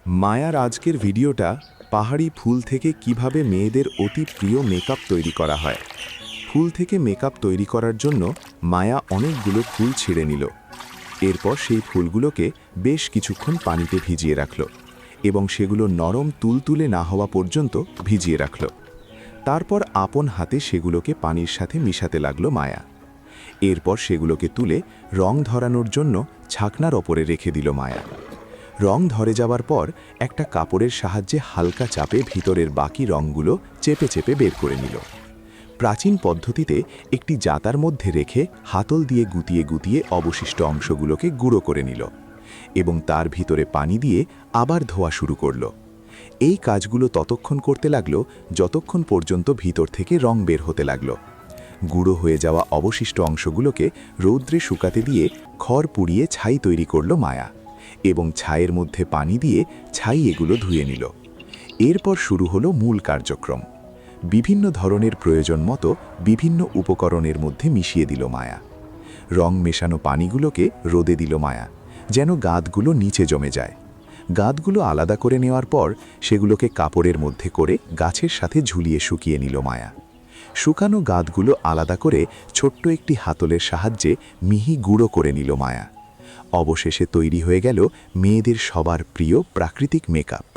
মায়ার আজকের ভিডিওটা পাহাড়ি ফুল থেকে কিভাবে মেয়েদের অতি প্রিয় মেকআপ তৈরি করা হয়। ফুল থেকে মেকআপ তৈরি করার জন্য মায়া অনেকগুলো ফুল ছিঁড়ে নিল। এরপর সেই ফুলগুলোকে বেশ কিছুক্ষণ পানিতে ভিজিয়ে রাখল এবং সেগুলো নরম তুলতুলে না হওয়া পর্যন্ত ভিজিয়ে রাখল। তারপর আপন হাতে সেগুলোকে পানির সাথে মিশাতে লাগলো মায়া। এরপর সেগুলোকে তুলে রং ধরানোর জন্য ছাকনার ওপরে রেখে দিল মায়া। রং ধরে যাওয়ার পর একটা কাপড়ের সাহায্যে হালকা চাপে ভিতরের বাকি রঙগুলো চেপে চেপে বের করে নিল। প্রাচীন পদ্ধতিতে একটি জাতার মধ্যে রেখে হাতল দিয়ে গুটিয়ে গুটিয়ে অবশিষ্ট অংশগুলোকে গুঁড়ো করে নিল এবং তার ভিতরে পানি দিয়ে আবার ধোয়া শুরু করল। এই কাজগুলো ততক্ষণ করতে লাগলো যতক্ষণ পর্যন্ত ভিতর থেকে রং বের হতে লাগলো। গুঁড়ো হয়ে যাওয়া অবশিষ্ট অংশগুলোকে রৌদ্রে শুকাতে দিয়ে খড় পুড়িয়ে ছাই তৈরি করল মায়া এবং ছাইয়ের মধ্যে পানি দিয়ে ছাই এগুলো ধুয়ে নিল। এরপর শুরু হলো মূল কার্যক্রম। বিভিন্ন ধরনের প্রয়োজন মতো বিভিন্ন উপকরণের মধ্যে মিশিয়ে দিল মায়া। রং মেশানো পানিগুলোকে রোদে দিল মায়া, যেন গাঁতগুলো নিচে জমে যায়। গাঁতগুলো আলাদা করে নেওয়ার পর সেগুলোকে কাপড়ের মধ্যে করে গাছের সাথে ঝুলিয়ে শুকিয়ে নিল মায়া। শুকানো গাঁতগুলো আলাদা করে ছোট্ট একটি হাতলের সাহায্যে মিহি গুঁড়ো করে নিল মায়া। অবশেষে তৈরি হয়ে গেল মেয়েদের সবার প্রিয় প্রাকৃতিক মেকআপ।